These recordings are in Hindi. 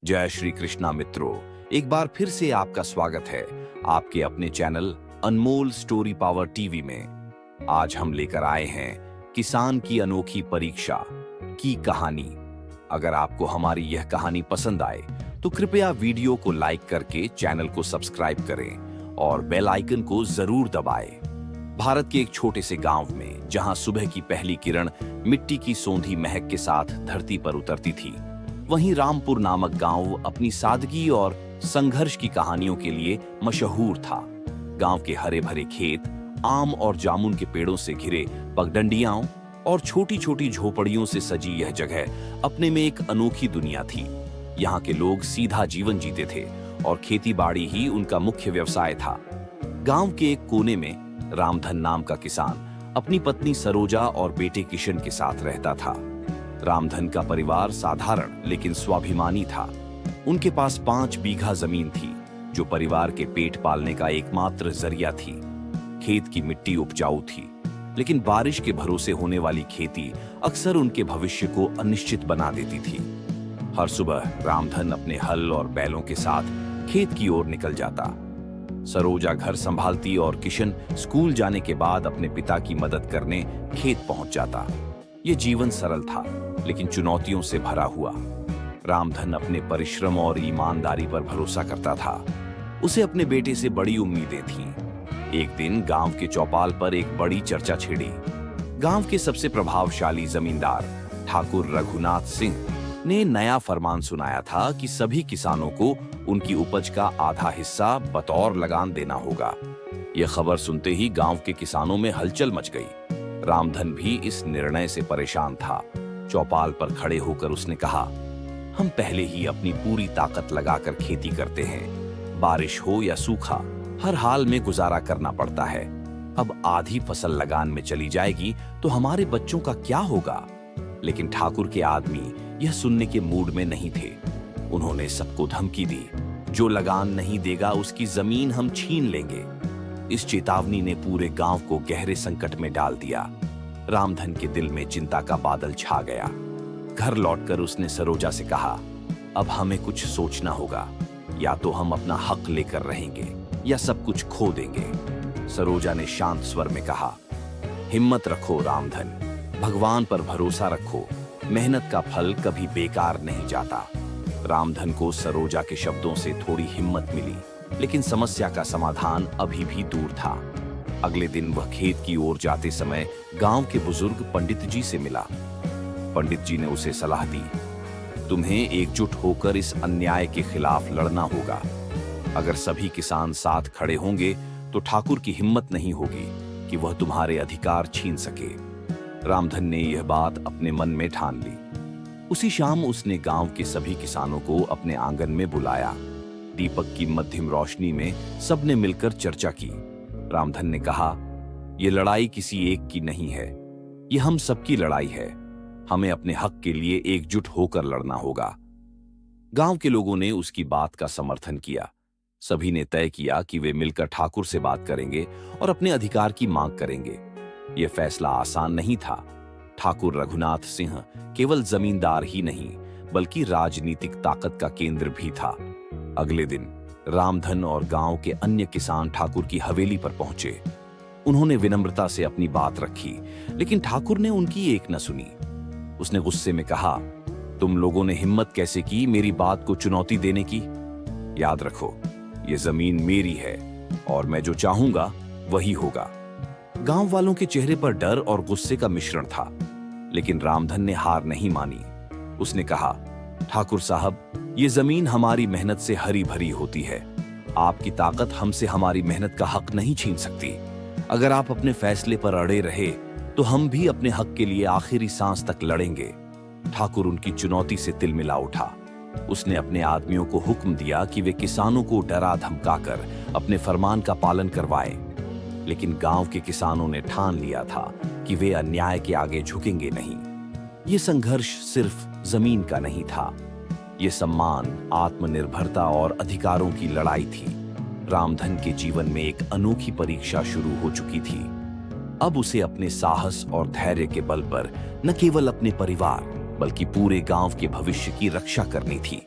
जय श्री कृष्णा मित्रों, एक बार फिर से आपका स्वागत है आपके अपने चैनल अनमोल स्टोरी पावर टीवी में। आज हम लेकर आए हैं किसान की अनोखी परीक्षा की कहानी। अगर आपको हमारी यह कहानी पसंद आए तो कृपया वीडियो को लाइक करके चैनल को सब्सक्राइब करें और बेल आइकन को जरूर दबाएं। भारत के एक छोटे से गांव में जहां सुबह की पहली किरण मिट्टी की सौंधी महक के साथ धरती पर उतरती थी, वहीं रामपुर नामक गांव अपनी सादगी और संघर्ष की कहानियों के लिए मशहूर था। गांव के हरे भरे खेत, आम और जामुन के पेड़ों से घिरे पगडंडियां और छोटी छोटी झोपड़ियों से सजी यह जगह अपने में एक अनोखी दुनिया थी। यहाँ के लोग सीधा जीवन जीते थे और खेती बाड़ी ही उनका मुख्य व्यवसाय था। गांव के एक कोने में रामधन नाम का किसान अपनी पत्नी सरोजा और बेटे किशन के साथ रहता था। रामधन का परिवार साधारण लेकिन स्वाभिमानी था। उनके पास 5 बीघा जमीन थी जो परिवार के पेट पालने का एकमात्र जरिया थी। खेत की मिट्टी उपजाऊ थी, लेकिन बारिश के भरोसे होने वाली खेती अक्सर उनके भविष्य को अनिश्चित बना देती थी। हर सुबह रामधन अपने हल और बैलों के साथ खेत की ओर निकल जाता। सरोजा घर संभालती और किशन स्कूल जाने के बाद अपने पिता की मदद करने खेत पहुंच जाता। ये जीवन सरल था लेकिन चुनौतियों से भरा हुआ। रामधन अपने परिश्रम और ईमानदारी पर भरोसा करता था। उसे अपने बेटे से बड़ी उम्मीदें थीं। एक दिन गांव के चौपाल पर एक बड़ी चर्चा छिड़ी। गांव के सबसे प्रभावशाली जमींदार ठाकुर रघुनाथ सिंह ने नया फरमान सुनाया था कि सभी किसानों को उनकी उपज का आधा हिस्सा बतौर लगान देना होगा। यह खबर सुनते ही गांव के किसानों में हलचल मच गई। रामधन भी इस निर्णय से परेशान था। चौपाल पर खड़े होकर उसने कहा, हम पहले ही अपनी पूरी ताकत लगाकर खेती करते हैं। बारिश हो या सूखा, हर हाल में गुजारा करना पड़ता है। अब आधी फसल लगान में चली जाएगी तो हमारे बच्चों का क्या होगा? लेकिन ठाकुर के आदमी यह सुनने के मूड में नहीं थे। उन्होंने सबको धमकी दी, जो लगान नहीं देगा उसकी जमीन हम छीन लेंगे। इस चेतावनी ने पूरे गांव को गहरे संकट में डाल दिया। रामधन के दिल में चिंता का बादल छा गया। घर लौटकर उसने सरोजा से कहा, अब हमें कुछ सोचना होगा। या तो हम अपना हक लेकर रहेंगे या सब कुछ खो देंगे। सरोजा ने शांत स्वर में कहा, हिम्मत रखो रामधन, भगवान पर भरोसा रखो। मेहनत का फल कभी बेकार नहीं जाता। रामधन को सरोजा के शब्दों से थोड़ी हिम्मत मिली, लेकिन समस्या का समाधान अभी भी दूर था। अगले दिन वह खेत की ओर जाते समय गांव के बुजुर्ग पंडित जी से मिला। पंडित जी ने उसे सलाह दी, तुम्हें एकजुट होकर इस अन्याय के खिलाफ लड़ना होगा। अगर सभी किसान साथ खड़े होंगे तो ठाकुर की हिम्मत नहीं होगी कि वह तुम्हारे अधिकार छीन सके। रामधन ने यह बात अपने मन में ठान ली। उसी शाम उसने गांव के सभी किसानों को अपने आंगन में बुलाया। दीपक की मध्यम रोशनी में सबने मिलकर चर्चा की। रामधन ने कहा, यह लड़ाई किसी एक की नहीं है, यह हम सबकी लड़ाई है। हमें अपने हक के लिए एकजुट होकर लड़ना होगा। गांव के लोगों ने उसकी बात का समर्थन किया। सभी ने तय किया कि वे मिलकर ठाकुर से बात करेंगे और अपने अधिकार की मांग करेंगे। यह फैसला आसान नहीं था। ठाकुर रघुनाथ सिंह केवल जमींदार ही नहीं बल्कि राजनीतिक ताकत का केंद्र भी था। अगले दिन रामधन और गांव के अन्य किसान ठाकुर की हवेली पर पहुंचे। उन्होंने विनम्रता से अपनी बात रखी, लेकिन ठाकुर ने उनकी एक न सुनी। उसने गुस्से में कहा, तुम लोगों ने हिम्मत कैसे की मेरी बात को चुनौती देने की? याद रखो, ये जमीन मेरी है और मैं जो चाहूंगा वही होगा। गांव वालों के चेहरे पर डर और गुस्से का मिश्रण था, लेकिन रामधन ने हार नहीं मानी। उसने कहा, ठाकुर साहब, ये जमीन हमारी मेहनत से हरी भरी होती है। आपकी ताकत हमसे हमारी मेहनत का हक नहीं छीन सकती। अगर आप अपने फैसले पर अड़े रहे तो हम भी अपने हक के लिए आखिरी सांस तक लड़ेंगे। ठाकुर उनकी चुनौती से तिलमिला उठा। उसने अपने आदमियों को हुक्म दिया कि वे किसानों को डरा धमकाकर अपने फरमान का पालन करवाएं। लेकिन गांव के किसानों ने ठान लिया था कि वे अन्याय के आगे झुकेंगे नहीं। ये संघर्ष सिर्फ जमीन का नहीं था, ये सम्मान, आत्मनिर्भरता और अधिकारों की लड़ाई थी। रामधन के जीवन में एक अनोखी परीक्षा शुरू हो चुकी थी। अब उसे अपने साहस और धैर्य के बल पर न केवल अपने परिवार बल्कि पूरे गांव के भविष्य की रक्षा करनी थी।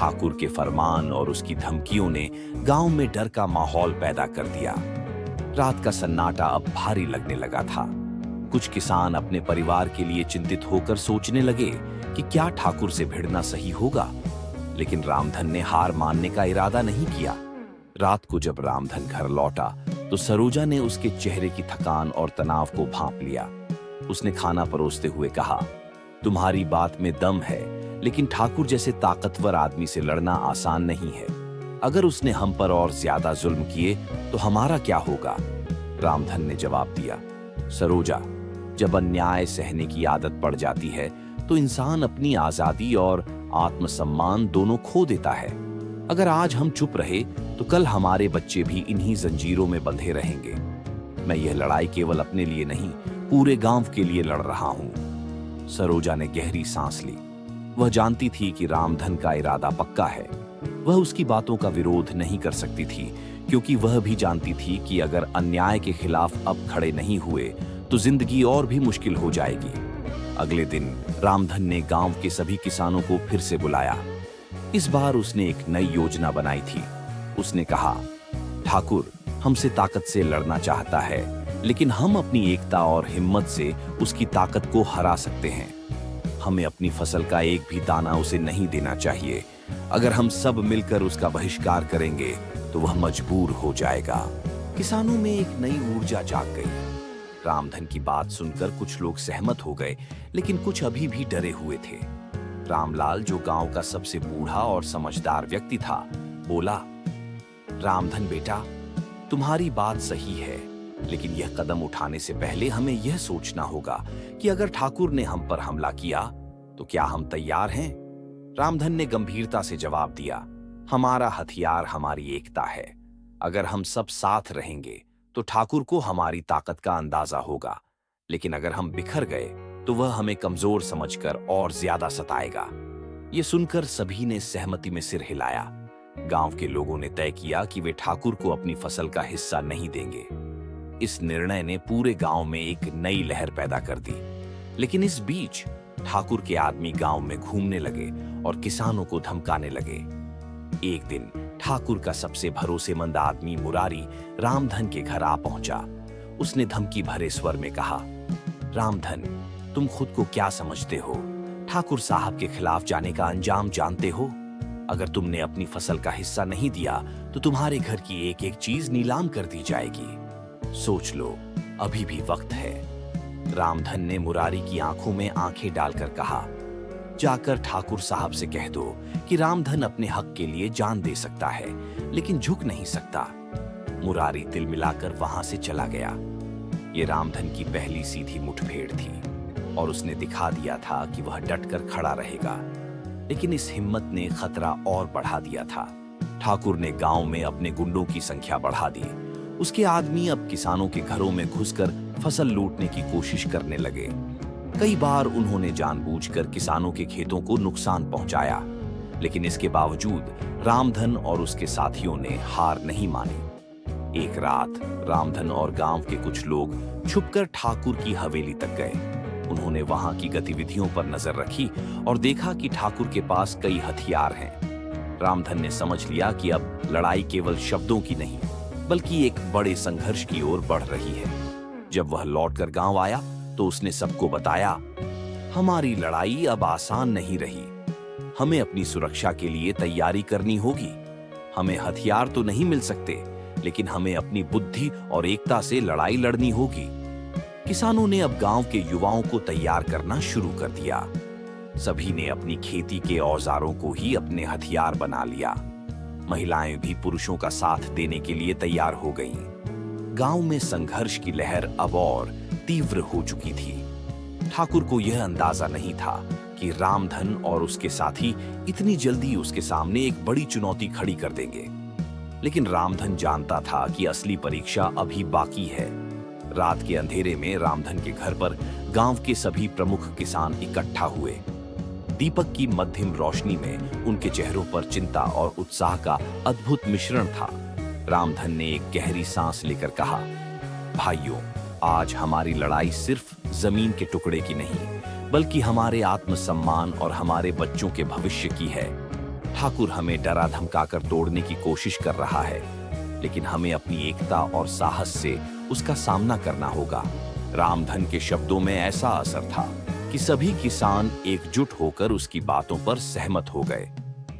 ठाकुर के फरमान और उसकी धमकियों ने गांव में डर का माहौल पैदा कर दिया। रात का सन्नाटा अब भारी लगने लगा था। कुछ किसान अपने परिवार के लिए चिंतित होकर सोचने लगे कि क्या ठाकुर से भिड़ना सही होगा, लेकिन रामधन ने हार मानने का इरादा नहीं किया। रात को जब रामधन घर लौटा तो सरोजा ने उसके चेहरे की थकान और तनाव को भांप लिया। उसने खाना परोसते हुए कहा, तुम्हारी बात में दम है, लेकिन ठाकुर जैसे ताकतवर आदमी से लड़ना आसान नहीं है। अगर उसने हम पर और ज्यादा जुल्म किए तो हमारा क्या होगा? रामधन ने जवाब दिया, सरोजा, जब अन्याय सहने की आदत पड़ जाती है तो इंसान अपनी आजादी और आत्मसम्मान दोनों खो देता है। अगर आज हम चुप रहे तो कल हमारे बच्चे भी इन्हीं जंजीरों में बंधे रहेंगे। मैं यह लड़ाई केवल अपने लिए नहीं, पूरे गांव के लिए लड़ रहा हूं। सरोजा ने गहरी सांस ली। वह जानती थी कि रामधन का इरादा पक्का है। वह उसकी बातों का विरोध नहीं कर सकती थी, क्योंकि वह भी जानती थी कि अगर अन्याय के खिलाफ अब खड़े नहीं हुए तो जिंदगी और भी मुश्किल हो जाएगी। अगले दिन रामधन ने गांव के सभी किसानों को फिर से बुलाया। इस बार उसने एक नई योजना बनाई थी। उसने कहा, ठाकुर हमसे ताकत से लड़ना चाहता है, लेकिन हम अपनी एकता और हिम्मत से उसकी ताकत को हरा सकते हैं। हमें अपनी फसल का एक भी दाना उसे नहीं देना चाहिए। अगर हम सब मिलकर उसका बहिष्कार करेंगे तो वह मजबूर हो जाएगा। किसानों में एक नई ऊर्जा जाग गई। रामधन की बात सुनकर कुछ लोग सहमत हो गए, लेकिन कुछ अभी भी डरे हुए थे। रामलाल, जो गांव का सबसे बूढ़ा और समझदार व्यक्ति था, बोला, रामधन बेटा, तुम्हारी बात सही है, लेकिन यह कदम उठाने से पहले हमें यह सोचना होगा कि अगर ठाकुर ने हम पर हमला किया तो क्या हम तैयार हैं? रामधन ने गंभीरता से जवाब दिया, हमारा हथियार हमारी एकता है। अगर हम सब साथ रहेंगे तो ठाकुर को हमारी ताकत का अंदाजा होगा, लेकिन अगर हम बिखर गए तो वह हमें कमजोर समझकर और ज्यादा सताएगा। ये सुनकर सभी ने सहमति में सिर हिलाया। गांव के लोगों ने तय किया कि वे ठाकुर को अपनी फसल का हिस्सा नहीं देंगे। इस निर्णय ने पूरे गांव में एक नई लहर पैदा कर दी। लेकिन इस बीच ठाकुर के आदमी गांव में घूमने लगे और किसानों को धमकाने लगे। एक दिन ठाकुर का सबसे भरोसेमंद आदमी मुरारी रामधन के घर आ पहुंचा। उसने धमकी भरे स्वर में कहा, रामधन, तुम खुद को क्या समझते हो? ठाकुर साहब के खिलाफ जाने का अंजाम जानते हो? अगर तुमने अपनी फसल का हिस्सा नहीं दिया तो तुम्हारे घर की एक एक चीज नीलाम कर दी जाएगी। सोच लो, अभी भी वक्त है। रामधन ने मुरारी की आंखों में आंखें डालकर कहा, जाकर ठाकुर साहब से कह दो कि रामधन अपने हक के लिए जान दे सकता है, लेकिन झुक नहीं सकता। मुरारी तिल मिलाकर वहां से चला गया। ये रामधन की पहली सीधी मुठभेड़ थी और उसने दिखा दिया था कि वह डटकर खड़ा रहेगा। लेकिन इस हिम्मत ने खतरा और बढ़ा दिया था। ठाकुर ने गांव में अपने गुंडों की संख्या बढ़ा दी। उसके आदमी अब किसानों के घरों में घुसकर फसल लूटने की कोशिश करने लगे। कई बार उन्होंने जानबूझकर किसानों के खेतों को नुकसान पहुंचाया, लेकिन इसके बावजूद रामधन और उसके साथियों ने हार नहीं मानी। एक रात रामधन और गांव के कुछ लोग छुपकर ठाकुर की हवेली तक गए। उन्होंने वहां की गतिविधियों पर नजर रखी और देखा कि ठाकुर के पास कई हथियार हैं। रामधन ने समझ लिया कि अब लड़ाई केवल शब्दों की नहीं, बल्कि एक बड़े संघर्ष की ओर बढ़ रही है। जब वह लौटकर गांव आया तो उसने सबको बताया, हमारी लड़ाई अब आसान नहीं रही। हमें अपनी सुरक्षा के लिए तैयारी करनी होगी। हमें हथियार तो नहीं मिल सकते, लेकिन हमें अपनी बुद्धि और एकता से लड़ाई लड़नी होगी। किसानों ने अब गांव के युवाओं को तैयार करना शुरू कर दिया। सभी ने अपनी खेती के औजारों को ही अपने हथियार बना लिया। महिलाएं भी पुरुषों का साथ देने के लिए तैयार हो गईं। गांव में संघर्ष की लहर अब और तीव्र हो चुकी थी। ठाकुर को यह अंदाजा नहीं था कि रामधन और उसके साथी इतनी जल्दी उसके सामने एक बड़ी चुनौती खड़ी कर देंगे। लेकिन रामधन जानता था कि असली परीक्षा अभी बाकी है। रात के अंधेरे में रामधन के घर पर गांव के सभी प्रमुख किसान इकट्ठा हुए। दीपक की मध्यम रोशनी में उनके चेहरों पर चिंता और उत्साह का अद्भुत मिश्रण था। रामधन ने एक गहरी सांस लेकर कहा, भाइयों, आज हमारी लड़ाई सिर्फ जमीन के टुकड़े की नहीं, बल्कि हमारे आत्मसम्मान और हमारे बच्चों के भविष्य की है। ठाकुर हमें डरा धमकाकर तोड़ने की कोशिश कर रहा है, लेकिन हमें अपनी एकता और साहस से उसका सामना करना होगा। रामधन के शब्दों में ऐसा असर था कि सभी किसान एकजुट होकर उसकी बातों पर सहमत हो गए।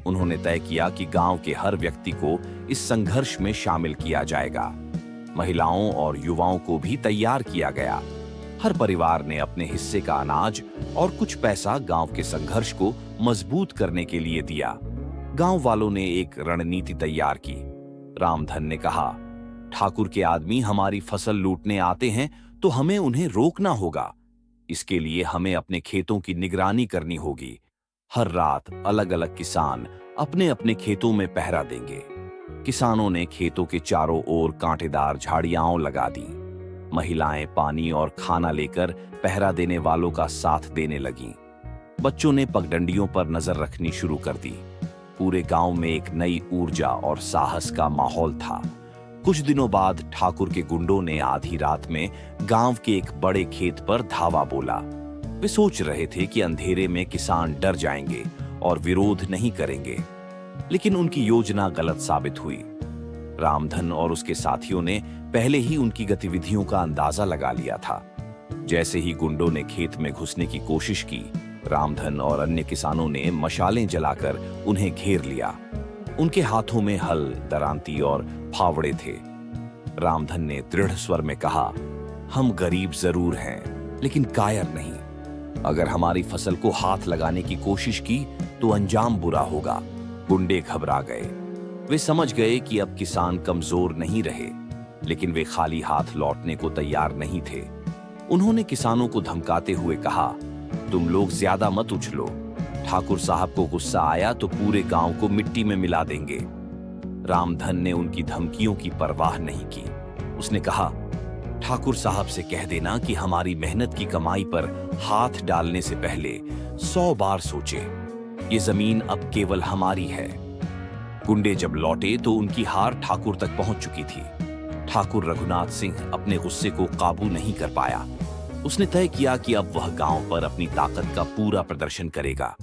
उन्होंने तय किया कि गांव के हर व्यक्ति को इस संघर्ष में शामिल किया जाएगा। महिलाओं और युवाओं को भी तैयार किया गया। हर परिवार ने अपने हिस्से का अनाज और कुछ पैसा गांव के संघर्ष को मजबूत करने के लिए दिया। गांव वालों ने एक रणनीति तैयार की। रामधन ने कहा, ठाकुर के आदमी हमारी फसल लूटने आते हैं तो हमें उन्हें रोकना होगा। इसके लिए हमें अपने खेतों की निगरानी करनी होगी। हर रात अलग अलग किसान अपने अपने खेतों में पहरा देंगे। किसानों ने खेतों के चारों ओर कांटेदार झाड़ियां लगा दी। महिलाएं पानी और खाना लेकर पहरा देने वालों का साथ देने लगीं। बच्चों ने पगडंडियों पर नजर रखनी शुरू कर दी। पूरे गांव में एक नई ऊर्जा और साहस का माहौल था। कुछ दिनों बाद ठाकुर के गुंडों ने आधी रात में गांव के एक बड़े खेत पर धावा बोला। वे सोच रहे थे कि अंधेरे में किसान डर जाएंगे और विरोध नहीं करेंगे, लेकिन उनकी योजना गलत साबित हुई। रामधन और उसके साथियों ने पहले ही उनकी गतिविधियों का अंदाजा लगा लिया था। जैसे ही गुंडों ने खेत में घुसने की कोशिश की, रामधन और अन्य किसानों ने मशालें जलाकर उन्हें घेर लिया। उनके हाथों में हल, दरांती और फावड़े थे। रामधन ने दृढ़ स्वर में कहा, हम गरीब जरूर हैं, लेकिन कायर नहीं। अगर हमारी फसल को हाथ लगाने की कोशिश की तो अंजाम बुरा होगा। गुंडे घबरा गए। वे समझ गए कि अब किसान कमजोर नहीं रहे, लेकिन वे खाली हाथ लौटने को तैयार नहीं थे। उन्होंने किसानों को धमकाते हुए कहा, तुम लोग ज्यादा मत उछलो। ठाकुर साहब को गुस्सा आया तो पूरे गांव को मिट्टी में मिला देंगे। रामधन ने उनकी धमकियों की परवाह नहीं की। उसने कहा, ठाकुर साहब से कह देना कि हमारी मेहनत की कमाई पर हाथ डालने से पहले 100 बार सोचे। ये जमीन अब केवल हमारी है। गुंडे जब लौटे तो उनकी हार ठाकुर तक पहुंच चुकी थी। ठाकुर रघुनाथ सिंह अपने गुस्से को काबू नहीं कर पाया। उसने तय किया कि अब वह गांव पर अपनी ताकत का पूरा प्रदर्शन करेगा।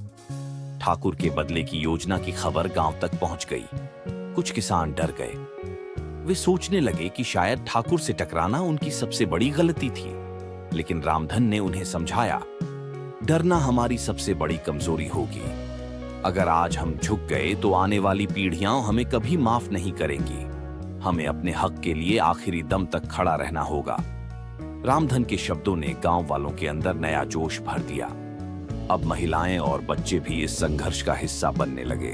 ठाकुर के बदले की योजना की खबर गांव तक पहुंच गई। कुछ किसान डर गए। वे सोचने लगे कि शायद ठाकुर से टकराना उनकी सबसे बड़ी गलती थी, लेकिन रामधन ने उन्हें समझाया, डरना हमारी सबसे बड़ी कमजोरी होगी। अगर आज हम झुक गए तो आने वाली पीढ़ियां हमें कभी माफ नहीं करेंगी। हमें अपने हक के लिए आखिरी दम तक खड़ा रहना होगा। रामधन के शब्दों ने गांव वालों के अंदर नया जोश भर दिया। अब महिलाएं और बच्चे भी इस संघर्ष का हिस्सा बनने लगे।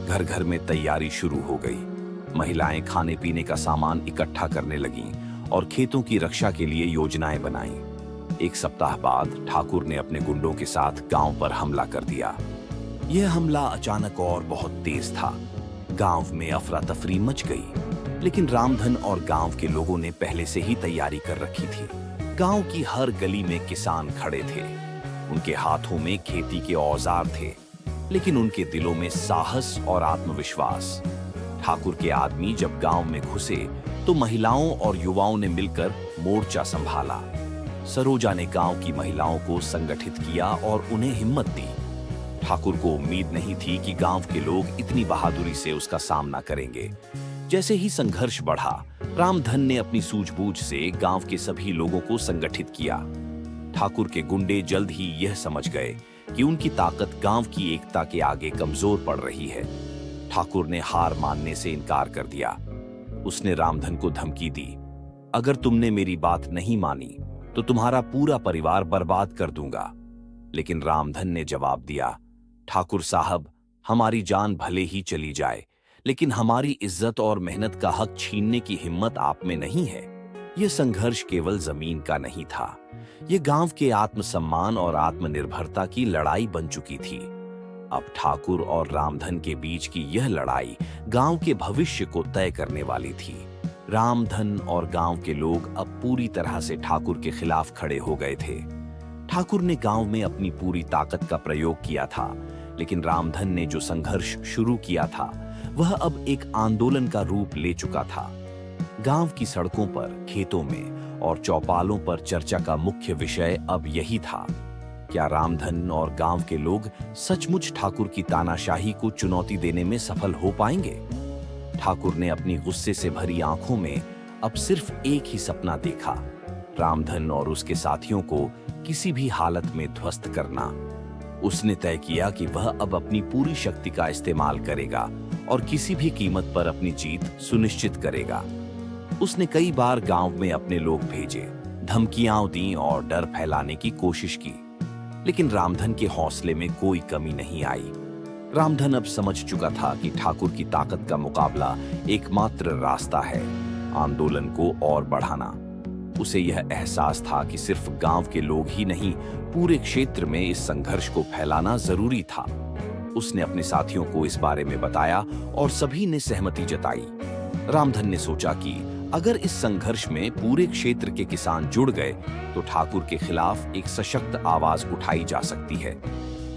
घर घर में तैयारी शुरू हो गई। महिलाएं खाने पीने का सामान इकट्ठा करने लगीं और खेतों की रक्षा के लिए योजनाएं बनाईं। एक सप्ताह बाद ठाकुर ने अपने गुंडों के साथ गांव पर हमला कर दिया। यह हमला अचानक और बहुत तेज था। गांव में अफरा तफरी मच गई, लेकिन रामधन और गांव के लोगों ने पहले से ही तैयारी कर रखी थी। गांव की हर गली में किसान खड़े थे। उनके हाथों में खेती के औजार थे, लेकिन उनके दिलों में साहस और आत्मविश्वास। ठाकुर के आदमी जब गांव में घुसे तो महिलाओं और युवाओं ने मिलकर मोर्चा संभाला। सरोजा ने गांव की महिलाओं को संगठित किया और उन्हें हिम्मत दी। ठाकुर को उम्मीद नहीं थी कि गांव के लोग इतनी बहादुरी से उसका सामना करेंगे। जैसे ही संघर्ष बढ़ा, रामधन ने अपनी सूझबूझ से गांव के सभी लोगों को संगठित किया। ठाकुर के गुंडे जल्द ही यह समझ गए कि उनकी ताकत गांव की एकता के आगे कमजोर पड़ रही है। ठाकुर ने हार मानने से इनकार कर दिया। उसने रामधन को धमकी दी, अगर तुमने मेरी बात नहीं मानी तो तुम्हारा पूरा परिवार बर्बाद कर दूंगा। लेकिन रामधन ने जवाब दिया, ठाकुर साहब, हमारी जान भले ही चली जाए, लेकिन हमारी इज्जत और मेहनत का हक छीनने की हिम्मत आप में नहीं है। यह संघर्ष केवल जमीन का नहीं था, यह गांव के आत्मसम्मान और आत्मनिर्भरता की लड़ाई बन चुकी थी। अब ठाकुर और रामधन के बीच की यह लड़ाई गांव के भविष्य को तय करने वाली थी। रामधन और गांव के लोग अब पूरी तरह से ठाकुर के खिलाफ खड़े हो गए थे। ठाकुर ने गांव में अपनी पूरी ताकत का प्रयोग किया था, लेकिन रामधन ने जो संघर्ष शुरू किया था वह अब एक आंदोलन का रूप ले चुका था। गांव की सड़कों पर, खेतों में और चौपालों पर चर्चा का मुख्य विषय अब यही था क्या रामधन और गांव के लोग सचमुच ठाकुर की तानाशाही को चुनौती देने में सफल हो पाएंगे? ठाकुर ने अपनी गुस्से से भरी आंखों में अब सिर्फ एक ही सपना देखा, रामधन और उसके साथियों को किसी भी हालत में ध्वस्त करना। उसने तय किया कि वह अब अपनी पूरी शक्ति का इस्तेमाल करेगा और किसी भी कीमत पर अपनी जीत सुनिश्चित करेगा। उसने कई बार गांव में अपने लोग भेजे, धमकियां दी और डर फैलाने की कोशिश की, लेकिन रामधन के हौसले में कोई कमी नहीं आई। रामधन अब समझ चुका था कि ठाकुर की ताकत का मुकाबला एकमात्र रास्ता है, आंदोलन को और बढ़ाना। उसे यह एहसास था कि सिर्फ गांव के लोग ही नहीं, पूरे क्षेत्र में इस संघर्ष को फैलाना जरूरी था। उसने अपने साथियों को इस बारे में बताया और सभी ने सहमति जताई। रामधन ने सोचा कि अगर इस संघर्ष में पूरे क्षेत्र के किसान जुड़ गए तो ठाकुर के खिलाफ एक सशक्त आवाज उठाई जा सकती है।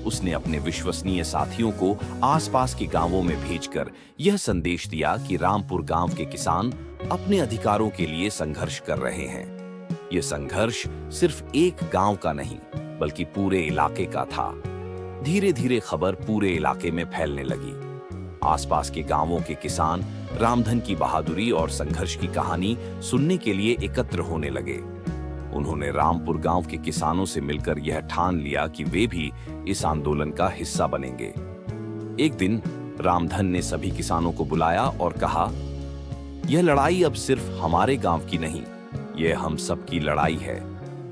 उसने अपने विश्वसनीय साथियों को आसपास के गांवों में भेजकर यह संदेश दिया कि रामपुर गांव के किसान अपने अधिकारों के लिए संघर्ष कर रहे हैं। यह संघर्ष सिर्फ एक गांव का नहीं, बल्कि पूरे इलाके का था। धीरे धीरे खबर पूरे इलाके में फैलने लगी। आसपास के गांवों के किसान रामधन की बहादुरी और संघर्ष की कहानी सुनने के लिए एकत्र होने लगे। उन्होंने रामपुर गांव के किसानों से मिलकर यह ठान लिया कि वे भी इस आंदोलन का हिस्सा बनेंगे। एक दिन रामधन ने सभी किसानों को बुलाया और कहा, यह लड़ाई अब सिर्फ हमारे गांव की नहीं, यह हम सब की लड़ाई है।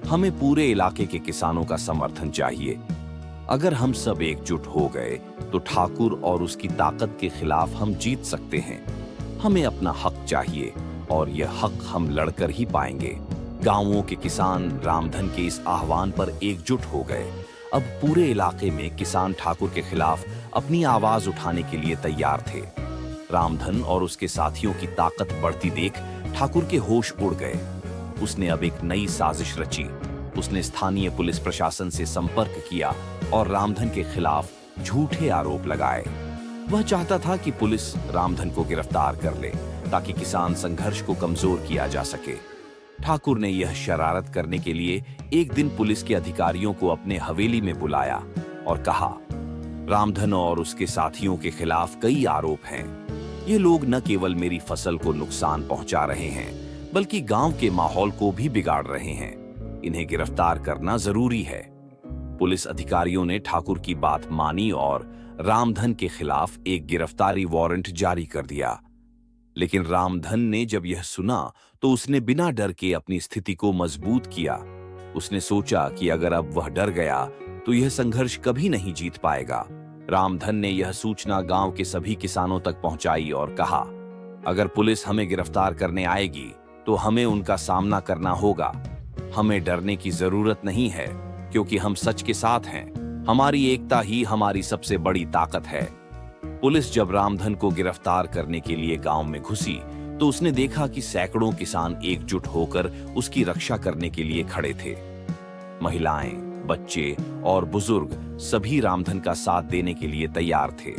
हमें पूरे इलाके के किसानों का समर्थन चाहिए। अगर हम सब एकजुट हो गए तो ठाकुर और उसकी ताकत के खिलाफ हम जीत सकते हैं। हमें अपना हक चाहिए और यह हक हम लड़कर ही पाएंगे। गांवों के किसान रामधन के इस आह्वान पर एकजुट हो गए। अब पूरे इलाके में किसान ठाकुर के खिलाफ अपनी आवाज उठाने के लिए तैयार थे। रामधन और उसके साथियों की ताकत बढ़ती देख ठाकुर के होश उड़ गए। उसने अब एक नई साजिश रची। उसने स्थानीय पुलिस प्रशासन से संपर्क किया और रामधन के खिलाफ झूठे आरोप लगाए। वह चाहता था कि पुलिस रामधन को गिरफ्तार कर ले ताकि किसान संघर्ष को कमजोर किया जा सके। ठाकुर ने यह शरारत करने के लिए एक दिन पुलिस के अधिकारियों को अपने हवेली में बुलाया और कहा, रामधन और उसके साथियों के खिलाफ कई आरोप हैं। ये लोग न केवल मेरी फसल को नुकसान पहुंचा रहे हैं, बल्कि गांव के माहौल को भी बिगाड़ रहे हैं। इन्हें गिरफ्तार करना जरूरी है। पुलिस अधिकारियों ने ठाकुर की बात मानी और रामधन के खिलाफ एक गिरफ्तारी वारंट जारी कर दिया। लेकिन रामधन ने जब यह सुना तो उसने बिना डर के अपनी स्थिति को मजबूत किया। उसने सोचा कि अगर अब वह डर गया तो यह संघर्ष कभी नहीं जीत पाएगा। रामधन ने यह सूचना गांव के सभी किसानों तक पहुंचाई और कहा, अगर पुलिस हमें गिरफ्तार करने आएगी तो हमें उनका सामना करना होगा। हमें डरने की जरूरत नहीं है, क्योंकि हम सच के साथ हैं। हमारी एकता ही हमारी सबसे बड़ी ताकत है। पुलिस जब रामधन को गिरफ्तार करने के लिए गांव में घुसी तो उसने देखा कि सैकड़ों किसान एकजुट होकर उसकी रक्षा करने के लिए खड़े थे। महिलाएं, बच्चे और बुजुर्ग सभी रामधन का साथ देने के लिए तैयार थे।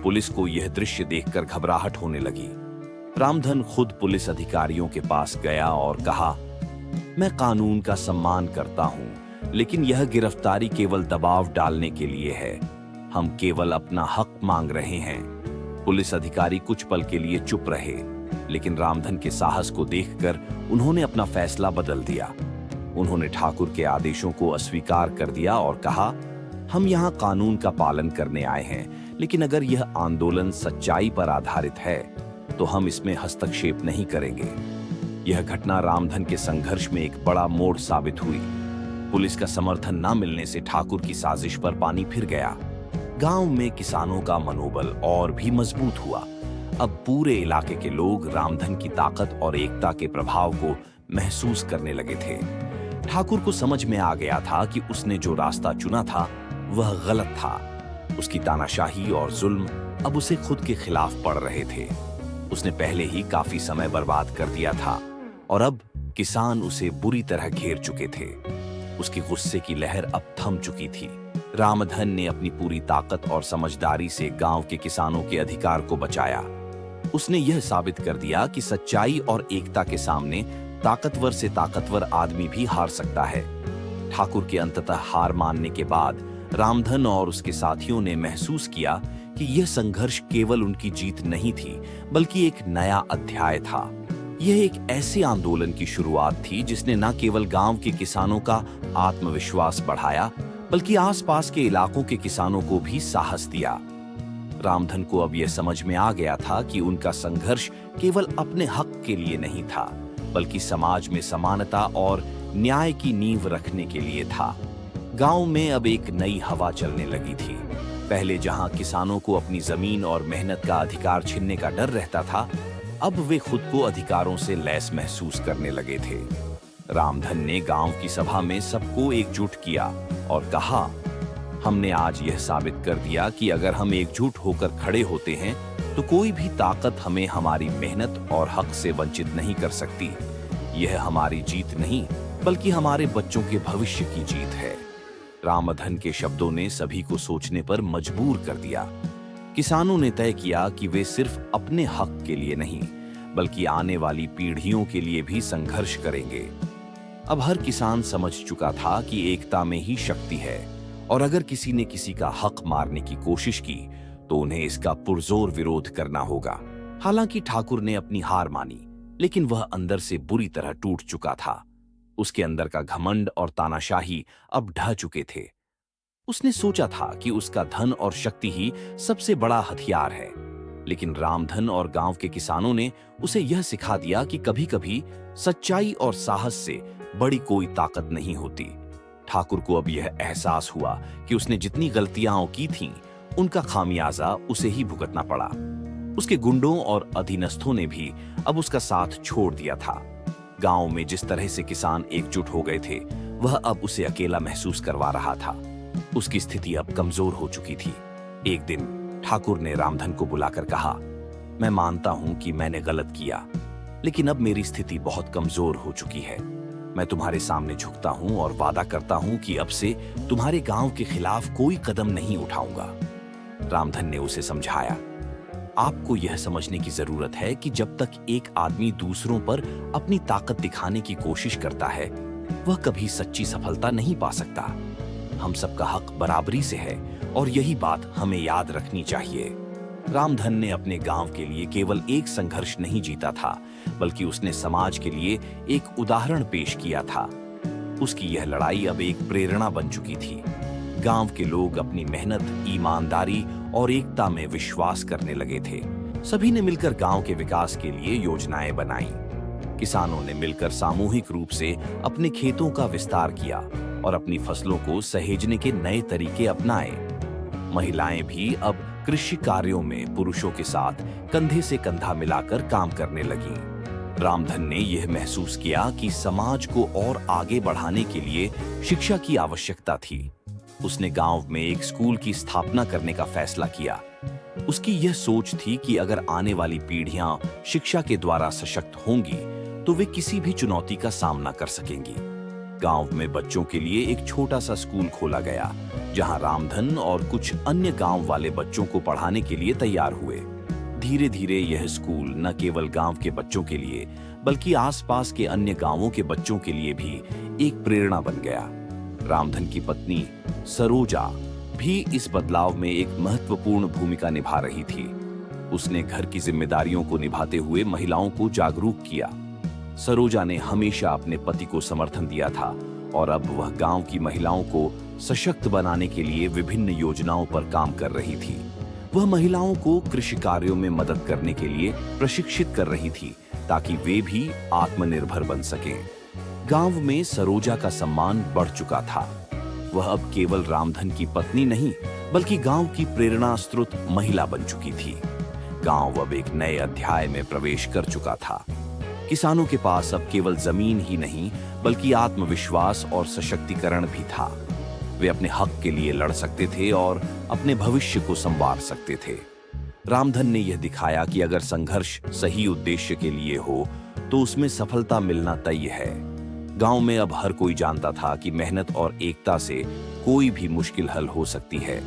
पुलिस को यह दृश्य देखकर घबराहट होने लगी। रामधन खुद पुलिस अधिकारियों के पास गया और कहा, मैं कानून का सम्मान करता हूं, लेकिन यह गिरफ्तारी केवल दबाव डालने के लिए है। हम केवल अपना हक मांग रहे हैं। पुलिस अधिकारी कुछ पल के लिए चुप रहे, लेकिन रामधन के साहस को देखकर उन्होंने अपना फैसला बदल दिया। उन्होंने ठाकुर के आदेशों को अस्वीकार कर दिया और कहा, हम यहाँ कानून का पालन करने आए हैं, लेकिन अगर यह आंदोलन सच्चाई पर आधारित है तो हम इसमें हस्तक्षेप नहीं करेंगे। यह घटना रामधन के संघर्ष में एक बड़ा मोड़ साबित हुई। पुलिस का समर्थन न मिलने से ठाकुर की साजिश पर पानी फिर गया। गांव में किसानों का मनोबल और भी मजबूत हुआ। अब पूरे इलाके के लोग रामधन की ताकत और एकता के प्रभाव को महसूस करने लगे थे। ठाकुर को समझ में आ गया था कि उसने जो रास्ता चुना था वह गलत था। उसकी तानाशाही और जुल्म अब उसे खुद के खिलाफ पड़ रहे थे। उसने पहले ही काफी समय बर्बाद कर दिया था और अब किसान उसे बुरी तरह घेर चुके थे। उसकी गुस्से की लहर अब थम चुकी थी। रामधन ने अपनी पूरी ताकत और समझदारी से गांव के किसानों के अधिकार को बचाया। उसने यह साबित कर दिया कि सच्चाई और एकता के सामने ताकतवर से ताकतवर आदमी भी हार सकता है। ठाकुर के अंततः हार मानने के बाद रामधन और उसके साथियों ने महसूस किया कि यह संघर्ष केवल उनकी जीत नहीं थी, बल्कि एक नया अध्याय था। यह एक ऐसे आंदोलन की शुरुआत थी जिसने न केवल गांव के किसानों का आत्मविश्वास बढ़ाया, बल्कि आसपास के इलाकों के किसानों को भी साहस दिया। रामधन को अब यह समझ में आ गया था कि उनका संघर्ष केवल अपने हक के लिए नहीं था, बल्कि समाज में समानता और न्याय की नींव रखने के लिए था। गांव में अब एक नई हवा चलने लगी थी। पहले जहां किसानों को अपनी जमीन और मेहनत का अधिकार छीनने का डर रहता था, अब वे खुद को अधिकारों से लैस महसूस करने लगे थे। रामधन ने गांव की सभा में सबको एकजुट किया और कहा, हमने आज यह साबित कर दिया कि अगर हम एकजुट होकर खड़े होते हैं तो कोई भी ताकत हमें हमारी मेहनत और हक से वंचित नहीं कर सकती। यह हमारी जीत नहीं, बल्कि हमारे बच्चों के भविष्य की जीत है। रामधन के शब्दों ने सभी को सोचने पर मजबूर कर दिया। किसानों ने तय किया कि वे सिर्फ अपने हक के लिए नहीं, बल्कि आने वाली पीढ़ियों के लिए भी संघर्ष करेंगे। अब हर किसान समझ चुका था कि एकता में ही शक्ति है, और अगर किसी ने किसी का हक मारने की कोशिश की तो उन्हें इसका पुरजोर विरोध करना होगा। हालांकि ठाकुर ने अपनी हार मानी, लेकिन वह अंदर से बुरी तरह टूट चुका था। उसके अंदर का घमंड और तानाशाही अब ढह चुके थे। उसने सोचा था कि उसका धन और शक्ति ही सबसे बड़ा हथियार है, लेकिन रामधन और गांव के किसानों ने उसे यह सिखा दिया कि कभी-कभी सच्चाई और साहस से बड़ी कोई ताकत नहीं होती। ठाकुर को अब यह एहसास हुआ कि उसने जितनी गलतियां की थीं, उनका खामियाजा उसे ही भुगतना पड़ा। उसके गुंडों और अधीनस्थों ने भी अब उसका साथ छोड़ दिया था। गांव में जिस तरह से किसान एकजुट हो गए थे, वह अब उसे अकेला महसूस करवा रहा था। उसकी स्थिति अब कमजोर हो चुकी थी। एक दिन ठाकुर ने रामधन को बुलाकर कहा, मैं मानता हूं कि मैंने गलत किया, लेकिन अब मेरी स्थिति बहुत कमजोर हो चुकी है। मैं तुम्हारे सामने झुकता हूं और वादा करता हूं कि अब से तुम्हारे गांव के खिलाफ कोई कदम नहीं उठाऊंगा। रामधन ने उसे समझाया, आपको यह समझने की जरूरत है कि जब तक एक आदमी दूसरों पर अपनी ताकत दिखाने की कोशिश करता है, वह कभी सच्ची सफलता नहीं पा सकता। हम सबका हक बराबरी से है और यही बात हमें याद रखनी चाहिए। रामधन ने अपने गांव के लिए केवल एक संघर्ष नहीं जीता था, बल्कि उसने समाज के लिए एक उदाहरण पेश किया था। उसकी यह लड़ाई अब एक प्रेरणा बन चुकी थी। गांव के लोग अपनी मेहनत, ईमानदारी और एकता में विश्वास करने लगे थे। सभी ने मिलकर गांव के विकास के लिए योजनाएं बनाई। किसानों ने मिलकर सामूहिक रूप से अपने खेतों का विस्तार किया और अपनी फसलों को सहेजने के नए तरीके अपनाए। महिलाएं भी अब कृषि कार्यों में पुरुषों के साथ कंधे से कंधा मिलाकर काम करने लगीं। रामधन ने यह महसूस किया कि समाज को और आगे बढ़ाने के लिए शिक्षा की आवश्यकता थी। उसने गांव में एक स्कूल की स्थापना करने का फैसला किया। उसकी यह सोच थी कि अगर आने वाली पीढ़ियां शिक्षा के द्वारा सशक्त होंगी तो वे किसी भी चुनौती का सामना कर सकेंगी। गांव में बच्चों के लिए एक छोटा सा स्कूल खोला गया, जहां रामधन और कुछ अन्य गांव वाले बच्चों को पढ़ाने के लिए तैयार हुए। धीरे धीरे यह स्कूल न केवल गांव के बच्चों के लिए, बल्कि आसपास के अन्य गांवों के बच्चों के लिए भी एक प्रेरणा बन गया। रामधन की पत्नी सरोजा भी इस बदलाव में एक महत्वपूर्ण भूमिका निभा रही थी। उसने घर की जिम्मेदारियों को निभाते हुए महिलाओं को जागरूक किया। सरोजा ने हमेशा अपने पति को समर्थन दिया था और अब वह गांव की महिलाओं को सशक्त बनाने के लिए विभिन्न योजनाओं पर काम कर रही थी। वह महिलाओं को कृषि कार्यों में मदद करने के लिए प्रशिक्षित कर रही थी, ताकि वे भी आत्मनिर्भर बन सकें। गांव में सरोजा का सम्मान बढ़ चुका था। वह अब केवल रामधन की पत्नी नहीं, बल्कि गांव की प्रेरणा स्रोत महिला बन चुकी थी। गांव अब एक नए अध्याय में प्रवेश कर चुका था। किसानों के पास अब केवल जमीन ही नहीं, बल्कि आत्मविश्वास और सशक्तिकरण भी था। वे अपने हक के लिए लड़ सकते थे और अपने भविष्य को संवार सकते थे। रामधन ने यह दिखाया कि अगर संघर्ष सही उद्देश्य के लिए हो तो उसमें सफलता मिलना तय है। गांव में अब हर कोई जानता था कि मेहनत और एकता से कोई भी मुश्किल हल हो सकती है।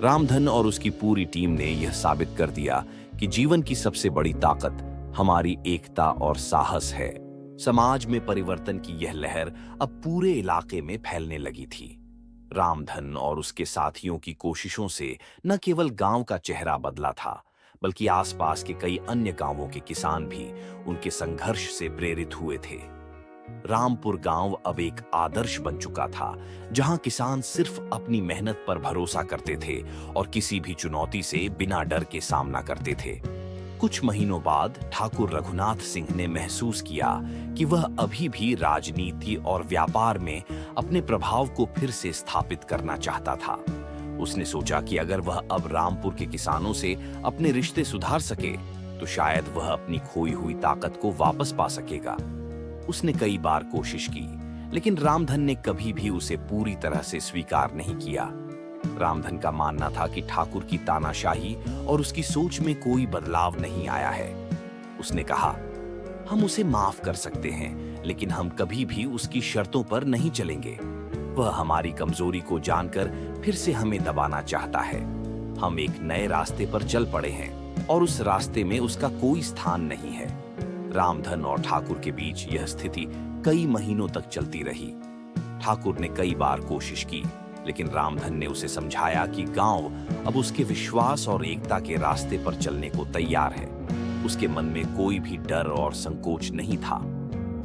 रामधन और उसकी पूरी टीम ने यह साबित कर दिया कि जीवन की सबसे बड़ी ताकत हमारी एकता और साहस है। समाज में परिवर्तन की यह लहर अब पूरे इलाके में फैलने लगी थी। रामधन और उसके साथियों की कोशिशों से न केवल गांव का चेहरा बदला था, बल्कि आसपास के कई अन्य गांवों के किसान भी उनके संघर्ष से प्रेरित हुए थे। रामपुर गांव अब एक आदर्श बन चुका था, जहां किसान सिर्फ अपनी मेहनत पर भरोसा करते थे और किसी भी चुनौती से बिना डर के सामना करते थे। कुछ महीनों बाद ठाकुर रघुनाथ सिंह ने महसूस किया कि वह अभी भी राजनीति और व्यापार में अपने प्रभाव को फिर से स्थापित करना चाहता था। उसने सोचा कि अगर वह अब रामपुर के किसानों से अपने रिश्ते सुधार सके, तो शायद वह अपनी खोई हुई ताकत को वापस पा सकेगा। उसने कई बार कोशिश की, लेकिन रामधन ने कभी भी उसे पूरी तरह से स्वीकार नहीं किया। रामधन का मानना था कि ठाकुर की तानाशाही और उसकी सोच में कोई बदलाव नहीं आया है। उसने कहा, हम उसे माफ कर सकते हैं, लेकिन हम कभी भी उसकी शर्तों पर नहीं चलेंगे। वह हमारी कमजोरी को जानकर फिर से हमें दबाना चाहता है। हम एक नए रास्ते पर चल पड़े हैं और उस रास्ते में उसका कोई स्थान नहीं है। रामधन और ठाकुर के बीच यह स्थिति कई महीनों तक चलती रही। ठाकुर ने कई बार कोशिश की, लेकिन रामधन ने उसे समझाया कि गांव अब उसके विश्वास और एकता के रास्ते पर चलने को तैयार है। उसके मन में कोई भी डर और संकोच नहीं था।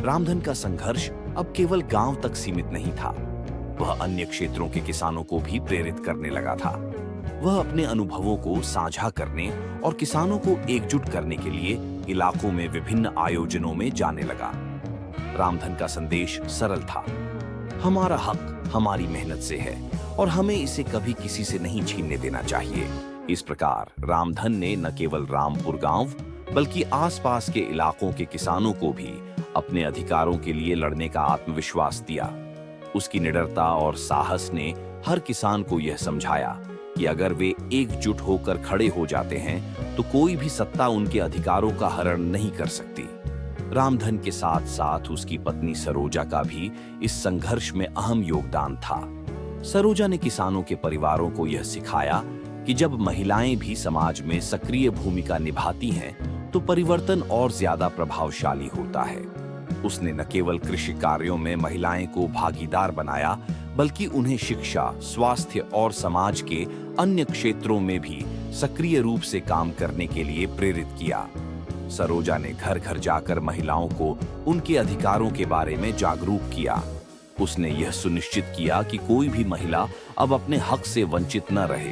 रामधन का संघर्ष अब केवल गांव तक सीमित नहीं था, वह अन्य क्षेत्रों के किसानों को भी प्रेरित करने लगा था। वह अपने अनुभवों को साझा करने और किसानों को एकजुट करने के लिए इलाकों में विभिन्न आयोजनों में जाने लगा। रामधन का संदेश सरल था, हमारा हक हमारी मेहनत से है और हमें इसे कभी किसी से नहीं छीनने देना चाहिए। इस प्रकार रामधन ने न केवल रामपुर गांव, बल्कि आसपास के इलाकों के किसानों को भी अपने अधिकारों के लिए लड़ने का आत्मविश्वास दिया। उसकी निडरता और साहस ने हर किसान को यह समझाया कि अगर वे एकजुट होकर खड़े हो जाते हैं, तो कोई भी सत्ता उनके अधिकारों का हरण नहीं कर सकती। रामधन के साथ साथ उसकी पत्नी सरोजा का भी इस संघर्ष में अहम योगदान था। सरोजा ने किसानों के परिवारों को यह सिखाया कि जब महिलाएं भी समाज में सक्रिय भूमिका निभाती हैं, तो परिवर्तन और ज्यादा प्रभावशाली होता है। उसने न केवल कृषि कार्यों में महिलाएं को भागीदार बनाया, बल्कि उन्हें शिक्षा, स्वास्थ्य और समाज के अन्य क्षेत्रों में भी सक्रिय रूप से काम करने के लिए प्रेरित किया। सरोजा ने घर घर जाकर महिलाओं को उनके अधिकारों के बारे में जागरूक किया। उसने यह सुनिश्चित किया कि कोई भी महिला अब अपने हक से वंचित न रहे।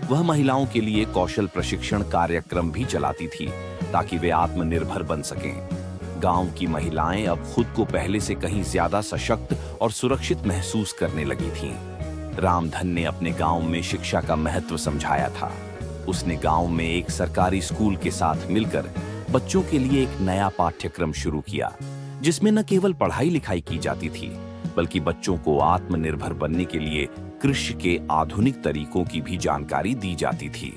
वह महिलाओं के लिए कौशल प्रशिक्षण कार्यक्रम भी चलाती थी, ताकि वे आत्मनिर्भर बन सकें। गांव की महिलाएं अब खुद को पहले से कहीं ज्यादा सशक्त और सुरक्षित महसूस करने लगी थीं। रामधन ने अपने गांव में शिक्षा का महत्व समझाया था। उसने गांव में एक सरकारी स्कूल के साथ मिलकर बच्चों के लिए एक नया पाठ्यक्रम शुरू किया, जिसमें न केवल पढ़ाई लिखाई की जाती थी, बल्कि बच्चों को आत्मनिर्भर बनने के लिए कृषि के आधुनिक तरीकों की भी जानकारी दी जाती थी।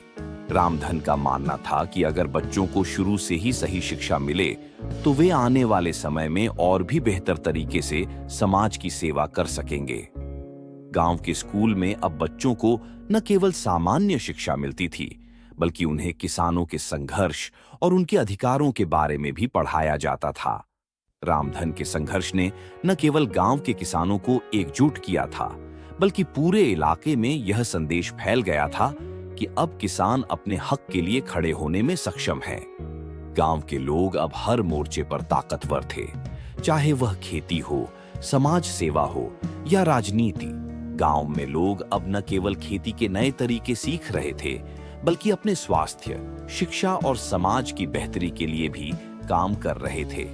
रामधन का मानना था कि अगर बच्चों को शुरू से ही सही शिक्षा मिले, तो वे आने वाले समय में और भी बेहतर तरीके से समाज की सेवा कर सकेंगे। गांव के स्कूल में अब बच्चों को न केवल सामान्य शिक्षा मिलती थी, बल्कि उन्हें किसानों के संघर्ष और उनके अधिकारों के बारे में भी पढ़ाया जाता था। रामधन के संघर्ष ने न केवल गांव के किसानों को एकजुट किया था, बल्कि पूरे इलाके में यह संदेश फैल गया था कि अब किसान अपने हक के लिए खड़े होने में सक्षम हैं। गांव के लोग अब हर मोर्चे पर ताकतवर थे, चाहे वह खेती हो, समाज सेवा हो या राजनीति। गांव में लोग अब न केवल खेती के नए तरीके सीख रहे थे, बल्कि अपने स्वास्थ्य, शिक्षा और समाज की बेहतरी के लिए भी काम कर रहे थे।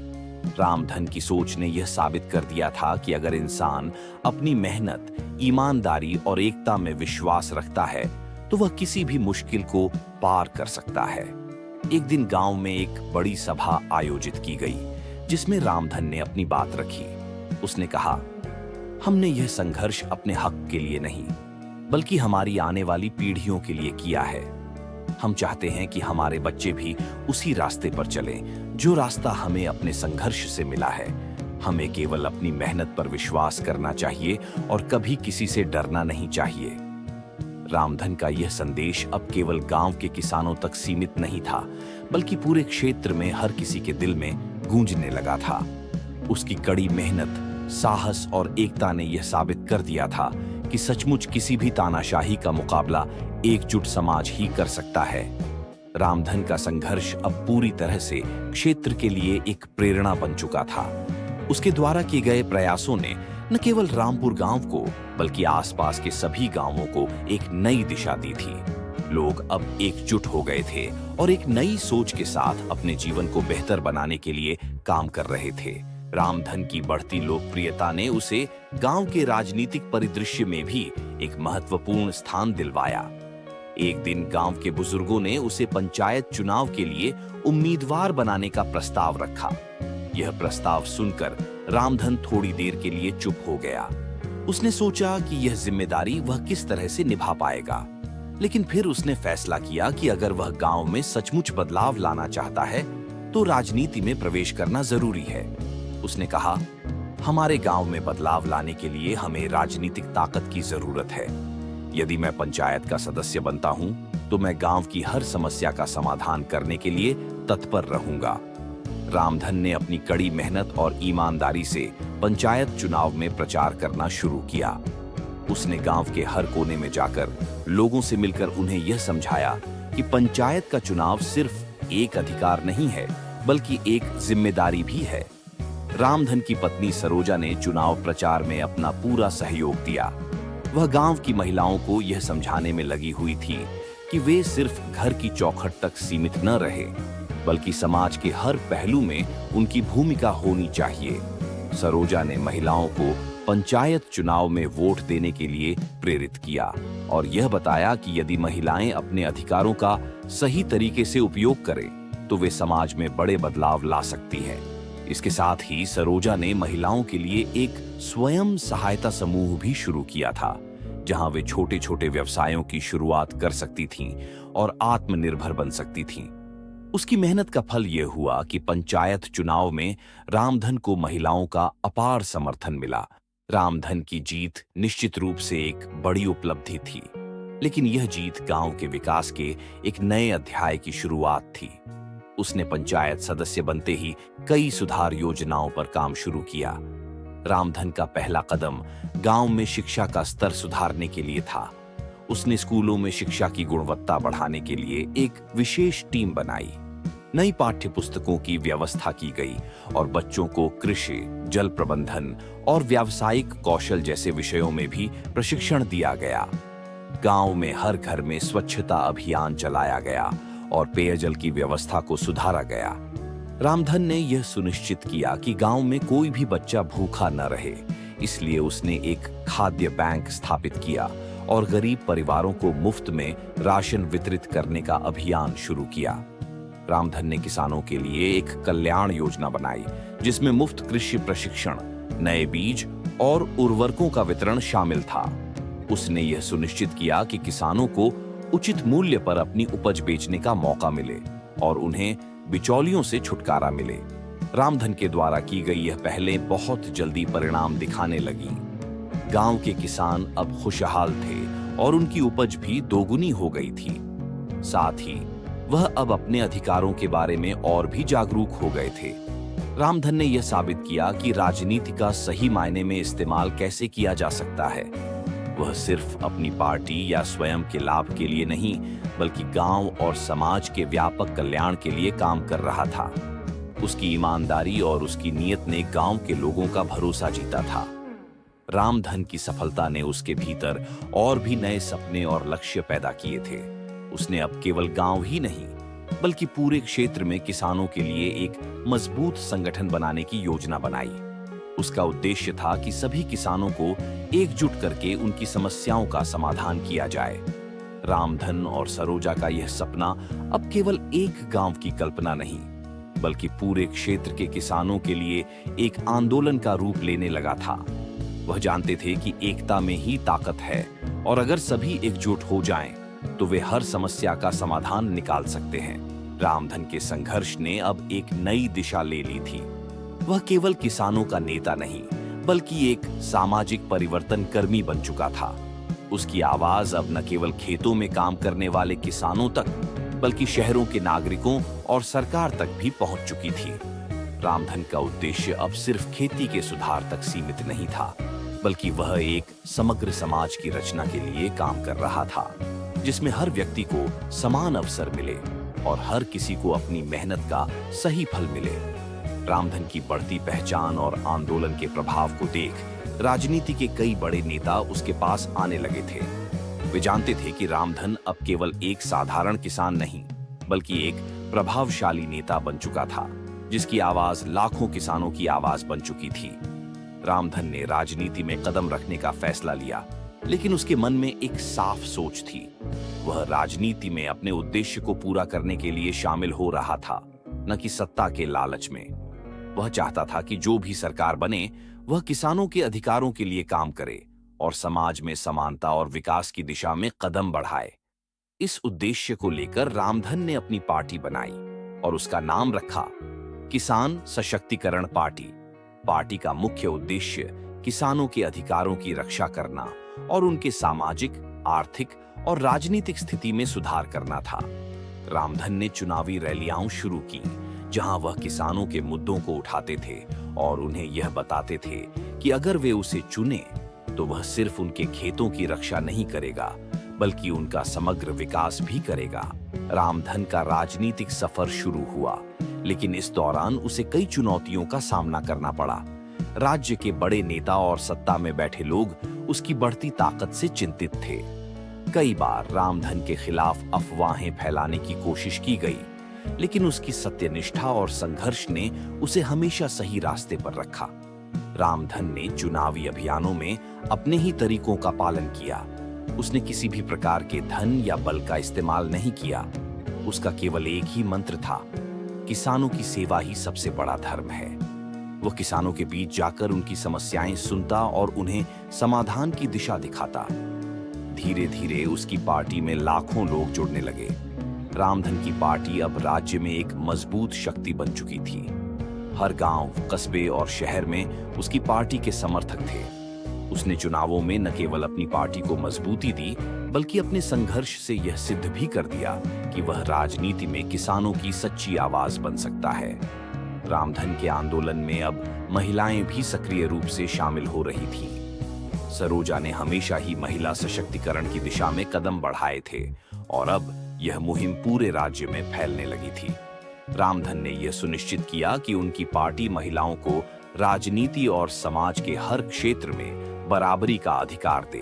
रामधन की सोच ने यह साबित कर दिया था कि अगर इंसान अपनी मेहनत, ईमानदारी और एकता में विश्वास रखता है, तो वह किसी भी मुश्किल को पार कर सकता है। एक दिन गांव में एक बड़ी सभा आयोजित की गई, जिसमें रामधन ने अपनी बात रखी। उसने कहा, हमने यह संघर्ष अपने हक के लिए नहीं, बल्कि हमारी आने वाली पीढ़ियों के लिए किया है। हम चाहते हैं कि हमारे बच्चे भी उसी रास्ते पर चलें, जो रास्ता हमें अपने संघर्ष से मिला है। हमें केवल अपनी मेहनत पर विश्वास करना चाहिए और कभी किसी से डरना नहीं चाहिए। रामधन का यह संदेश अब केवल गांव के किसानों तक सीमित नहीं था, बल्कि पूरे क्षेत्र में हर किसी के दिल में गूंजने लगा था। उसकी कड़ी मेहनत, साहस और एकता ने यह साबित कर दिया था कि सचमुच किसी भी तानाशाही का मुकाबला एकजुट समाज ही कर सकता है। रामधन का संघर्ष अब पूरी तरह से क्षेत्र के लिए एक प्रेरणा बन चुका था। उसके द्वारा किए गए प्रयासों ने न केवल रामपुर गांव को बल्कि आसपास के सभी गांवों को एक नई दिशा दी थी। लोग अब एकजुट हो गए थे और एक नई सोच के साथ अपने जीवन को बेहतर बनाने के लिए काम कर रहे थे। रामधन की बढ़ती लोकप्रियता ने उसे गांव के राजनीतिक परिदृश्य में भी एक महत्वपूर्ण स्थान दिलवाया। एक दिन गांव के बुजुर्गों ने उसे पंचायत चुनाव के लिए उम्मीदवार बनाने का प्रस्ताव रखा। यह प्रस्ताव सुनकर रामधन थोड़ी देर के लिए चुप हो गया। उसने सोचा कि यह जिम्मेदारी वह किस तरह से निभा पाएगा, लेकिन फिर उसने फैसला किया कि अगर वह गांव में सचमुच बदलाव लाना चाहता है तो राजनीति में प्रवेश करना जरूरी है। उसने कहा, हमारे गांव में बदलाव लाने के लिए हमें राजनीतिक ताकत की जरूरत है। यदि मैं पंचायत का सदस्य बनता हूं तो मैं गांव की हर समस्या का समाधान करने के लिए तत्पर रहूंगा। रामधन ने अपनी कड़ी मेहनत और ईमानदारी से पंचायत चुनाव में प्रचार करना शुरू किया। उसने गांव के हर कोने में जाकर लोगों से मिलकर उन्हें यह समझाया कि पंचायत का चुनाव सिर्फ एक अधिकार नहीं है बल्कि एक जिम्मेदारी भी है। रामधन की पत्नी सरोजा ने चुनाव प्रचार में अपना पूरा सहयोग दिया। वह गांव की महिलाओं को यह समझाने में लगी हुई थी कि वे सिर्फ घर की चौखट तक सीमित न रहे, बल्कि समाज के हर पहलू में उनकी भूमिका होनी चाहिए। सरोजा ने महिलाओं को पंचायत चुनाव में वोट देने के लिए प्रेरित किया और यह बताया कि यदि महिलाएं अपने अधिकारों का सही तरीके से उपयोग करें तो वे समाज में बड़े बदलाव ला सकती हैं। इसके साथ ही सरोजा ने महिलाओं के लिए एक स्वयं सहायता समूह भी शुरू किया था, जहां वे छोटे छोटे व्यवसायों की शुरुआत कर सकती थीं और आत्मनिर्भर बन सकती थीं। उसकी मेहनत का फल यह हुआ कि पंचायत चुनाव में रामधन को महिलाओं का अपार समर्थन मिला। रामधन की जीत निश्चित रूप से एक बड़ी उपलब्धि थी, लेकिन यह जीत गांव के विकास के एक नए अध्याय की शुरुआत थी। उसने पंचायत सदस्य बनते ही कई सुधार योजनाओं पर काम शुरू किया। रामधन का पहला कदम गांव में शिक्षा का स्तर सुधारने के लिए था। उसने स्कूलों में शिक्षा की गुणवत्ता बढ़ाने के लिए एक विशेष टीम बनाई। नई पाठ्य पुस्तकों की व्यवस्था की गई और बच्चों को कृषि, जल प्रबंधन और व्यावसायिक कौशल जैसे विषयों में भी प्रशिक्षण दिया गया। गांव में हर घर में स्वच्छता अभियान चलाया गया और पेयजल की व्यवस्था को सुधारा गया। रामधन ने यह सुनिश्चित किया कि गांव में कोई भी बच्चा भूखा न रहे, इसलिए उसने एक खाद्य बैंक स्थापित किया और गरीब परिवारों को मुफ्त में राशन वितरित करने का अभियान शुरू किया। रामधन ने किसानों के लिए एक कल्याण योजना बनाई, जिसमें मुफ्त कृषि प्रशिक्षण, नए बीज और उर्वरकों का वितरण शामिल था। उसने यह सुनिश्चित किया कि किसानों को उचित मूल्य पर अपनी उपज बेचने का मौका मिले और उन्हें बिचौलियों से छुटकारा मिले। रामधन के द्वारा की गई यह पहलें बहुत जल्दी परिणाम दिखाने लगी। गांव के किसान अब खुशहाल थे और उनकी उपज भी दोगुनी हो गई थी। साथ ही वह अब अपने अधिकारों के बारे में और भी जागरूक हो गए थे। रामधन ने यह साबित किया कि राजनीति का सही मायने में इस्तेमाल कैसे किया जा सकता है। वह सिर्फ अपनी पार्टी या स्वयं के लाभ के लिए नहीं, बल्कि गांव और समाज के व्यापक कल्याण के लिए काम कर रहा था। उसकी ईमानदारी और उसकी नीयत ने गांव के लोगों का भरोसा जीता था। रामधन की सफलता ने उसके भीतर और भी नए सपने और लक्ष्य पैदा किए थे। उसने अब केवल गांव ही नहीं, बल्कि पूरे क्षेत्र में किसानों के लिए एक मजबूत संगठन बनाने की योजना बनाई। उसका उद्देश्य था कि सभी किसानों को एकजुट करके उनकी समस्याओं का समाधान किया जाए। रामधन और सरोजा का यह सपना अब केवल एक गांव की कल्पना नहीं, बल्कि पूरे क्षेत्र के किसानों के लिए एक आंदोलन का रूप लेने लगा था। वह जानते थे कि एकता में ही ताकत है और अगर सभी एकजुट हो जाएं, तो वे हर समस्या का समाधान निकाल सकते हैं। रामधन के संघर्ष ने अब एक नई दिशा ले ली थी। वह केवल किसानों का नेता नहीं, बल्कि एक सामाजिक परिवर्तन कर्मी बन चुका था। उसकी आवाज अब न केवल खेतों में काम करने वाले किसानों तक, बल्कि शहरों के नागरिकों और सरकार तक भी पहुंच चुकी थी। रामधन का उद्देश्य अब सिर्फ खेती के सुधार तक सीमित नहीं था, बल्कि वह एक समग्र समाज की रचना के लिए काम कर रहा था, जिसमें हर व्यक्ति को समान अवसर मिले और हर किसी को अपनी मेहनत का सही फल मिले। रामधन की बढ़ती पहचान और आंदोलन के प्रभाव को देख राजनीति के कई बड़े नेता उसके पास आने लगे थे। वे जानते थे कि रामधन अब केवल एक साधारण किसान नहीं, बल्कि एक प्रभावशाली नेता बन चुका था, जिसकी आवाज लाखों किसानों की आवाज बन चुकी थी। रामधन ने राजनीति में कदम रखने का फैसला लिया, लेकिन उसके मन में एक साफ सोच थी। वह राजनीति में अपने उद्देश्य को पूरा करने के लिए शामिल हो रहा था, न कि सत्ता के लालच में। वह चाहता था कि जो भी सरकार बने, वह किसानों के अधिकारों के लिए काम करे और समाज में समानता और विकास की दिशा में कदम बढ़ाए। इस उद्देश्य को लेकर रामधन ने अपनी पार्टी बनाई और उसका नाम रखा किसान सशक्तिकरण पार्टी। पार्टी का मुख्य उद्देश्य किसानों के अधिकारों की रक्षा करना और उनके सामाजिक, आर्थिक और राजनीतिक स्थिति में सुधार करना था। रामधन ने चुनावी रैलियां शुरू की, जहां वह किसानों के मुद्दों को उठाते थे और उन्हें यह बताते थे कि अगर वे उसे चुने तो वह सिर्फ उनके खेतों की रक्षा नहीं करेगा, बल्कि उनका समग्र विकास भी करेगा। रामधन का राजनीतिक सफर शुरू हुआ, लेकिन इस दौरान उसे कई चुनौतियों का सामना करना पड़ा। राज्य के बड़े नेता और सत्ता में बैठे लोग उसकी बढ़ती ताकत से चिंतित थे। कई बार रामधन के खिलाफ अफवाहें फैलाने की कोशिश की गई, लेकिन उसकी सत्यनिष्ठा और संघर्ष ने उसे हमेशा सही रास्ते पर रखा। रामधन ने चुनावी अभियानों में अपने ही तरीकों का पालन किया। उसने किसी भी प्रकार के धन या बल का इस्तेमाल नहीं किया। उसका केवल एक ही मंत्र था, किसानों की सेवा ही सबसे बड़ा धर्म है। वो किसानों के बीच जाकर उनकी समस्याएं सुनता और उन्हें समाधान की दिशा दिखाता। धीरे धीरे उसकी पार्टी में लाखों लोग जुड़ने लगे। रामधन की पार्टी अब राज्य में एक मजबूत शक्ति बन चुकी थी। हर गांव, कस्बे और शहर में उसकी पार्टी के समर्थक थे। उसने चुनावों में न केवल अपनी पार्टी को मजबूती दी, बल्कि अपने संघर्ष से यह सिद्ध भी कर दिया कि वह राजनीति में किसानों की सच्ची आवाज बन सकता है। रामधन के आंदोलन में अब महिलाएं भी सक्रिय रूप से शामिल हो रही थीं। सरोजा ने हमेशा ही महिला सशक्तिकरण की दिशा में कदम बढ़ाए थे और अब यह मुहिम पूरे राज्य में फैलने लगी थी। रामधन ने यह सुनिश्चित किया कि उनकी पार्टी महिलाओं को राजनीति और समाज के हर क्षेत्र में बराबरी का अधिकार दे।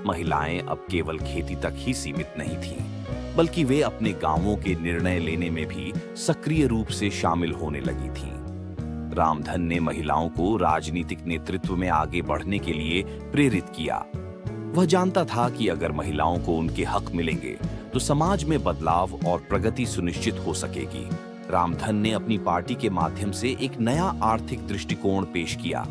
महिलाएं अब केवल खेती तक ही सीमित नहीं थीं, बल्कि वे अपने गांवों के निर्णय लेने में भी सक्रिय रूप से शामिल होने लगी थीं। रामधन ने महिलाओं को राजनीतिक नेतृत्व में आगे बढ़ने के लिए प्रेरित किया। वह जानता था कि अगर महिलाओं को उनके हक मिलेंगे तो समाज में बदलाव और प्रगति सुनिश्चित हो सकेगी। रामधन ने अपनी पार्टी के माध्यम से एक नया आर्थिक दृष्टिकोण पेश किया,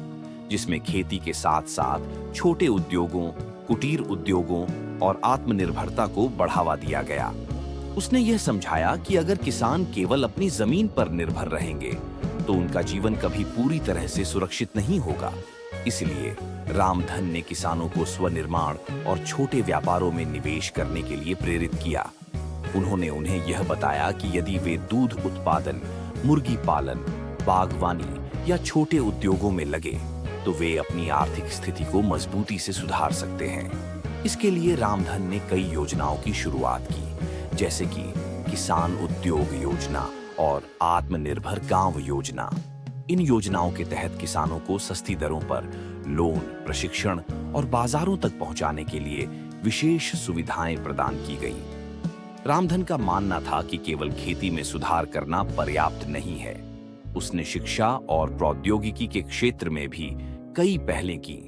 जिसमें खेती के साथ साथ छोटे उद्योगों, कुटीर उद्योगों और आत्मनिर्भरता को बढ़ावा दिया गया। उसने यह समझाया कि अगर किसान केवल अपनी जमीन पर निर्भर रहेंगे तो उनका जीवन कभी पूरी तरह से सुरक्षित नहीं होगा। इसलिए रामधन ने किसानों को स्वनिर्माण और छोटे व्यापारों में निवेश करने के लिए प्रेरित किया। उन्होंने उन्हें यह बताया कि यदि वे दूध उत्पादन, मुर्गी पालन, बागवानी या छोटे उद्योगों में लगे तो वे अपनी आर्थिक स्थिति को मजबूती से सुधार सकते हैं। इसके लिए रामधन ने कई योजनाओं की शुरुआत की, जैसे कि किसान उद्योग योजना और आत्मनिर्भर गांव योजना। इन योजनाओं के तहत किसानों को सस्ती दरों पर लोन, प्रशिक्षण और बाजारों तक पहुंचाने के लिए विशेष सुविधाएं प्रदान की गई। रामधन का मानना था कि केवल खेती में सुधार करना पर्याप्त नहीं है। उसने शिक्षा और प्रौद्योगिकी के क्षेत्र में भी कई पहलें की।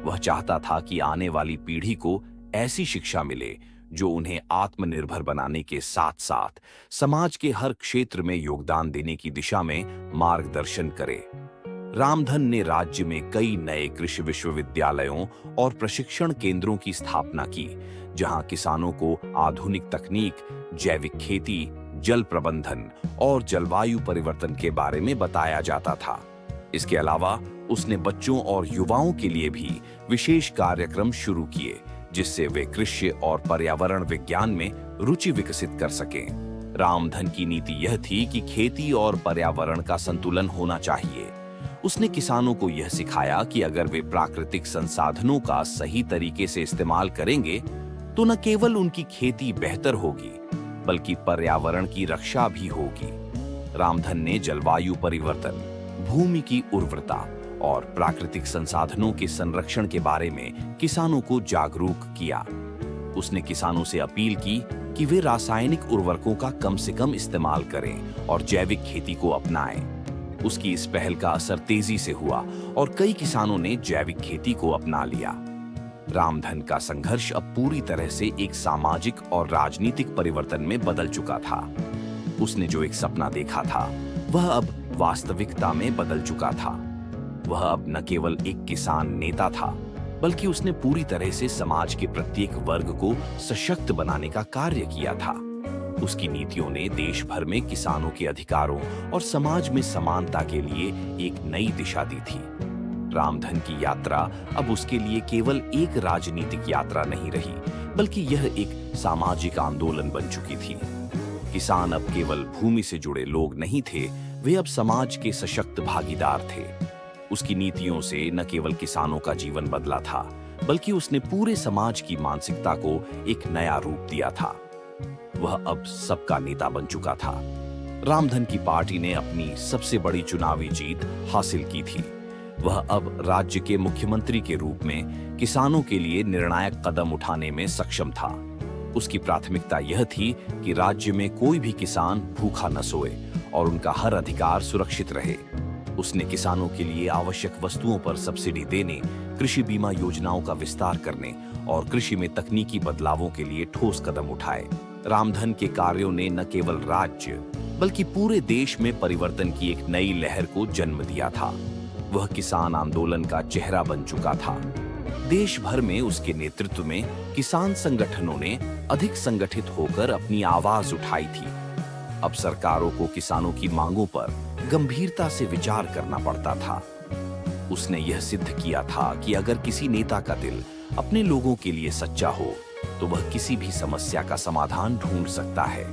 वह चाहता था कि आने वाली पीढ़ी को ऐसी शिक्षा मिले जो उन्हें आत्मनिर्भर बनाने के साथ साथ समाज के हर क्षेत्र में योगदान देने की दिशा में मार्गदर्शन करे। रामधन ने राज्य में कई नए कृषि विश्वविद्यालयों और प्रशिक्षण केंद्रों की स्थापना की, जहां किसानों को आधुनिक तकनीक, जैविक खेती, जल प्रबंधन और जलवायु परिवर्तन के बारे में बताया जाता था। इसके अलावा उसने बच्चों और युवाओं के लिए भी विशेष कार्यक्रम शुरू किए, जिससे वे कृषि और पर्यावरण विज्ञान में रुचि विकसित कर सकें। रामधन की नीति यह थी कि खेती और पर्यावरण का संतुलन होना चाहिए। उसने किसानों को यह सिखाया कि अगर वे प्राकृतिक संसाधनों का सही तरीके से इस्तेमाल करेंगे तो न केवल उनकी खेती बेहतर होगी बल्कि पर्यावरण की रक्षा भी होगी। रामधन ने जलवायु परिवर्तन, भूमि की उर्वरता और प्राकृतिक संसाधनों के संरक्षण के बारे में किसानों को जागरूक किया। उसने किसानों से अपील की कि वे रासायनिक उर्वरकों का कम से कम इस्तेमाल करें और जैविक खेती को अपनाएं। उसकी इस पहल का असर तेजी से हुआ और कई किसानों ने जैविक खेती को अपना लिया। रामधन का संघर्ष अब पूरी तरह से एक सामाजिक और राजनीतिक परिवर्तन में बदल चुका था। उसने जो एक सपना देखा था वह अब वास्तविकता में बदल चुका था। वह अब न केवल एक किसान नेता था बल्कि उसने पूरी तरह से समाज के प्रत्येक वर्ग को सशक्त बनाने का कार्य किया था। उसकी नीतियों ने देश भर में किसानों के अधिकारों और समाज में समानता के लिए एक नई दिशा दी थी। रामधन की यात्रा अब उसके लिए केवल एक राजनीतिक यात्रा नहीं रही बल्कि यह एक सामाजिक आंदोलन बन चुकी थी। किसान अब केवल भूमि से जुड़े लोग नहीं थे, वे अब समाज के सशक्त भागीदार थे। उसकी नीतियों से न केवल किसानों का जीवन बदला था बल्कि उसने पूरे समाज की मानसिकता को एक नया रूप दिया था। वह अब सबका नेता बन चुका था। रामधन की पार्टी ने अपनी सबसे बड़ी चुनावी जीत हासिल की थी। वह अब राज्य के मुख्यमंत्री के रूप में किसानों के लिए निर्णायक कदम उठाने में सक्षम था। उसकी प्राथमिकता यह थी कि राज्य में कोई भी किसान भूखा न सोए और उनका हर अधिकार सुरक्षित रहे। उसने किसानों के लिए आवश्यक वस्तुओं पर सब्सिडी देने, कृषि बीमा योजनाओं का विस्तार करने और कृषि में तकनीकी बदलावों के लिए ठोस कदम उठाए। रामधन के कार्यों ने न केवल राज्य बल्कि पूरे देश में परिवर्तन की एक नई लहर को जन्म दिया था। वह किसान आंदोलन का चेहरा बन चुका था। देश भर में उसके नेतृत्व में किसान संगठनों ने अधिक संगठित होकर अपनी आवाज उठाई थी। अब सरकारों को किसानों की मांगों पर गंभीरता से विचार करना पड़ता था। उसने यह सिद्ध किया था कि अगर किसी नेता का दिल अपने लोगों के लिए सच्चा हो तो वह किसी भी समस्या का समाधान ढूंढ सकता है।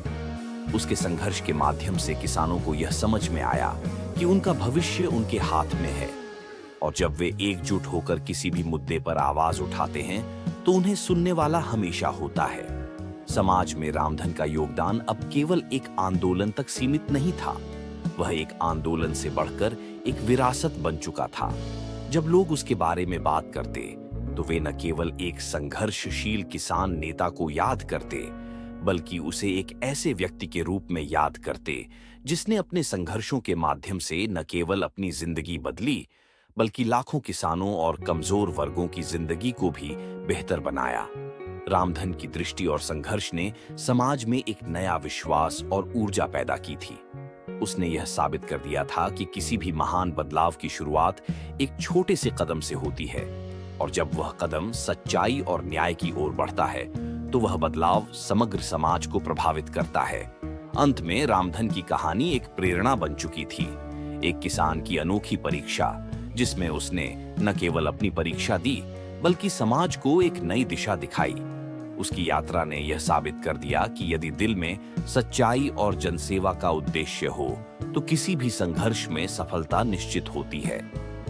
उसके संघर्ष के माध्यम से किसानों को यह समझ में आया कि उनका भविष्य उनके हाथ में है और जब वे एकजुट होकर किसी भी मुद्दे पर आवाज उठाते हैं तो उन्हें सुनने वाला हमेशा होता है। समाज में रामधन का योगदान अब केवल एक आंदोलन तक सीमित नहीं था, वह एक आंदोलन से बढ़कर एक विरासत बन चुका था। जब लोग उसके बारे में बात करते तो वे न केवल एक संघर्षशील किसान नेता को याद करते बल्कि उसे एक ऐसे व्यक्ति के रूप में याद करते जिसने अपने संघर्षों के माध्यम से न केवल अपनी जिंदगी बदली बल्कि लाखों किसानों और कमजोर वर्गों की जिंदगी को भी बेहतर बनाया। रामधन की दृष्टि और संघर्ष ने समाज में एक नया विश्वास और ऊर्जा पैदा की थी। उसने यह साबित कर दिया था कि किसी भी महान बदलाव की शुरुआत एक छोटे से कदम से होती है और जब वह कदम सच्चाई और न्याय की ओर बढ़ता है तो वह बदलाव समग्र समाज को प्रभावित करता है। अंत में रामधन की कहानी एक प्रेरणा बन चुकी थी, एक किसान की अनोखी परीक्षा जिसमें उसने न केवल अपनी परीक्षा दी बल्कि समाज को एक नई दिशा दिखाई। उसकी यात्रा ने यह साबित कर दिया कि यदि दिल में सच्चाई और जनसेवा का उद्देश्य हो तो किसी भी संघर्ष में सफलता निश्चित होती है।